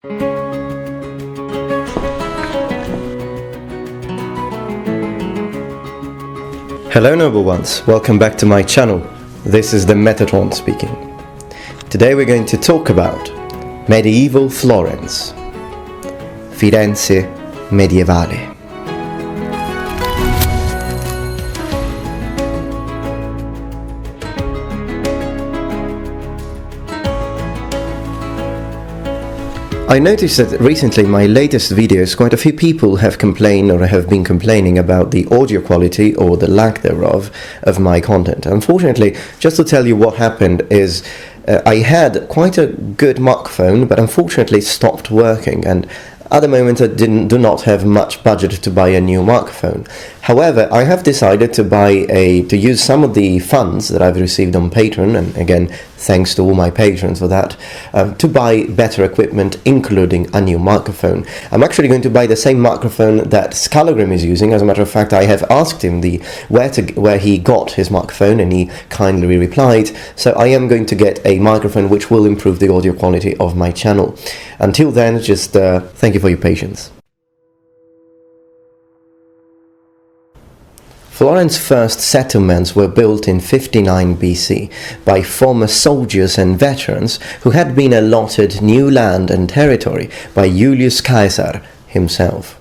Hello noble ones, welcome back to my channel. This is the Metatron speaking. Today we're going to talk about Medieval Florence, Firenze medievale. I noticed that recently in my latest videos quite a few people have complained or have been complaining about the audio quality or the lack thereof of my content. Unfortunately, just to tell you what happened is I had quite a good microphone, but unfortunately it stopped working, and at the moment I do not have much budget to buy a new microphone. However, I have decided to use some of the funds that I've received on Patreon, and again, thanks to all my patrons for that, to buy better equipment, including a new microphone. I'm actually going to buy the same microphone that Scalogrim is using. As a matter of fact, I have asked him where he got his microphone, and he kindly replied. So I am going to get a microphone which will improve the audio quality of my channel. Until then, just thank you for your patience. Florence's first settlements were built in 59 BC by former soldiers and veterans who had been allotted new land and territory by Julius Caesar himself.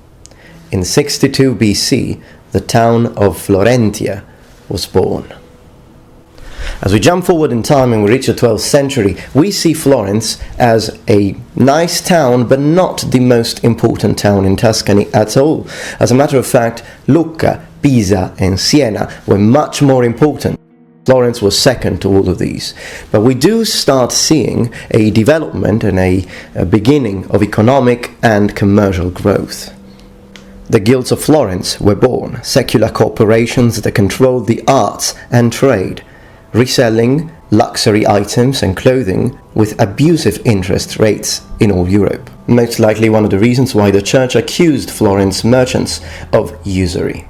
In 62 BC, the town of Florentia was born. As we jump forward in time and we reach the 12th century, we see Florence as a nice town, but not the most important town in Tuscany at all. As a matter of fact, Lucca, Pisa and Siena were much more important. Florence was second to all of these. But we do start seeing a development and a beginning of economic and commercial growth. The guilds of Florence were born, secular corporations that controlled the arts and trade, reselling luxury items and clothing with abusive interest rates in all Europe. Most likely one of the reasons why the church accused Florence merchants of usury.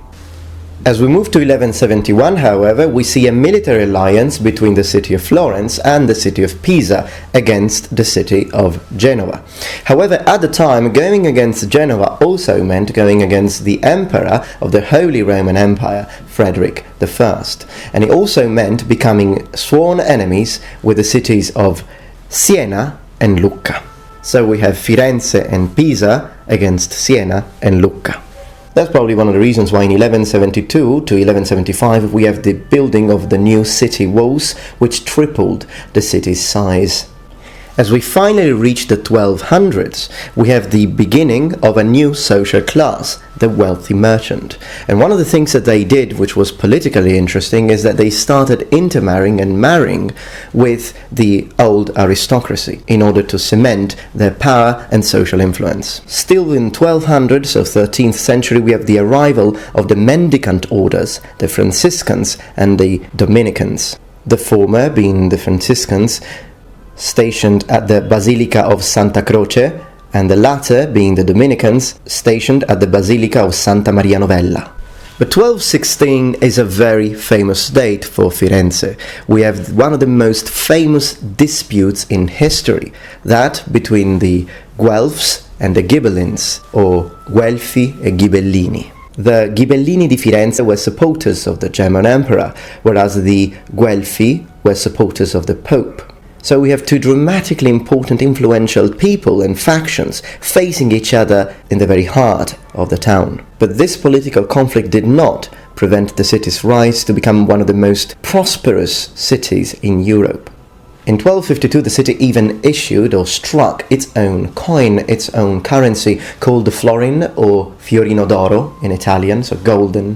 As we move to 1171, however, we see a military alliance between the city of Florence and the city of Pisa against the city of Genoa. However, at the time, going against Genoa also meant going against the emperor of the Holy Roman Empire, Frederick I, and it also meant becoming sworn enemies with the cities of Siena and Lucca. So we have Firenze and Pisa against Siena and Lucca. That's probably one of the reasons why in 1172 to 1175 we have the building of the new city walls, which tripled the city's size. As we finally reach the 1200s, we have the beginning of a new social class, the wealthy merchant. And one of the things that they did, which was politically interesting, is that they started intermarrying and marrying with the old aristocracy in order to cement their power and social influence. Still in 1200, so 13th century, we have the arrival of the mendicant orders, the Franciscans and the Dominicans. The former, being the Franciscans, stationed at the Basilica of Santa Croce, and the latter, being the Dominicans, stationed at the Basilica of Santa Maria Novella. But 1216 is a very famous date for Firenze. We have one of the most famous disputes in history, that between the Guelphs and the Ghibellins, or Guelfi e Ghibellini. The Ghibellini di Firenze were supporters of the German emperor, whereas the Guelfi were supporters of the Pope. So we have two dramatically important, influential people and factions facing each other in the very heart of the town. But this political conflict did not prevent the city's rise to become one of the most prosperous cities in Europe. In 1252, the city even issued or struck its own coin, its own currency, called the florin, or fiorino d'oro in Italian, so golden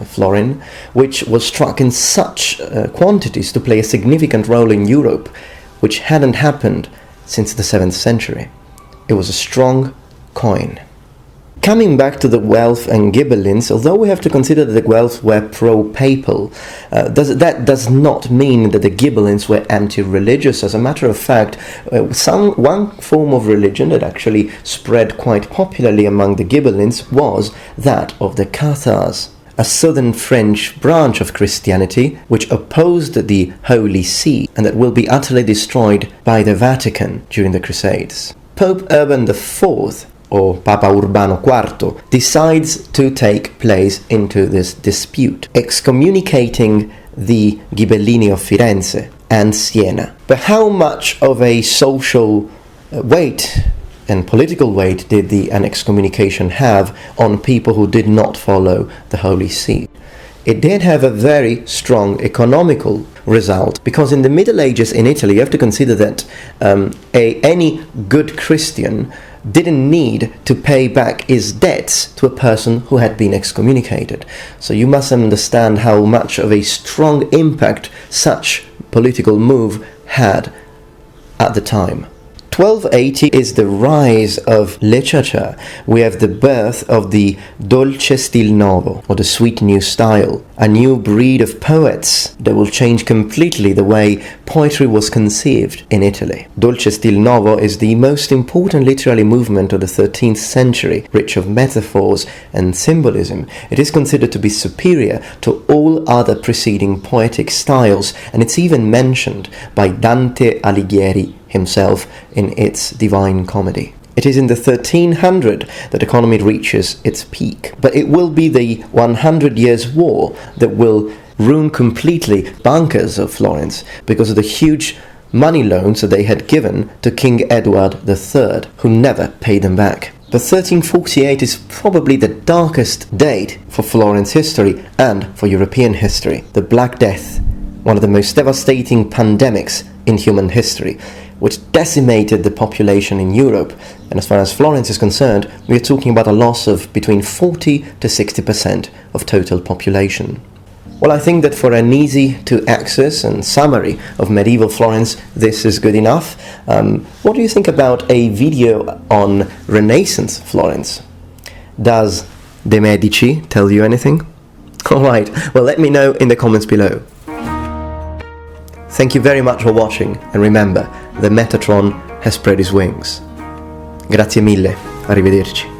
florin, which was struck in such quantities to play a significant role in Europe, which hadn't happened since the 7th century. It was a strong coin. Coming back to the Guelphs and Ghibellins, although we have to consider that the Guelphs were pro-papal, that does not mean that the Ghibellins were anti-religious. As a matter of fact, one form of religion that actually spread quite popularly among the Ghibellins was that of the Cathars, a southern French branch of Christianity which opposed the Holy See and that will be utterly destroyed by the Vatican during the Crusades. Pope Urban IV, or Papa Urbano IV, decides to take place into this dispute, excommunicating the Ghibellini of Firenze and Siena. But how much of a social weight and political weight did the excommunication have on people who did not follow the Holy See? It did have a very strong economical result, because in the Middle Ages in Italy, you have to consider that any good Christian didn't need to pay back his debts to a person who had been excommunicated. So you must understand how much of a strong impact such political move had at the time. 1280 is the rise of literature. We have the birth of the dolce stil novo, or the sweet new style, a new breed of poets that will change completely the way poetry was conceived in Italy. Dolce stil novo is the most important literary movement of the 13th century, rich of metaphors and symbolism. It is considered to be superior to all other preceding poetic styles, and it's even mentioned by Dante Alighieri himself in its Divine Comedy. It is in the 1300 that economy reaches its peak, but it will be the 100 Years' War that will ruin completely bankers of Florence because of the huge money loans that they had given to King Edward III, who never paid them back. But 1348 is probably the darkest date for Florence history and for European history. The Black Death, one of the most devastating pandemics in human history, which decimated the population in Europe. And as far as Florence is concerned, we are talking about a loss of between 40 to 60% of total population. Well, I think that for an easy-to-access and summary of medieval Florence, this is good enough. What do you think about a video on Renaissance Florence? Does De Medici tell you anything? Alright, well, let me know in the comments below. Thank you very much for watching, and remember, the Metatron has spread his wings. Grazie mille, arrivederci.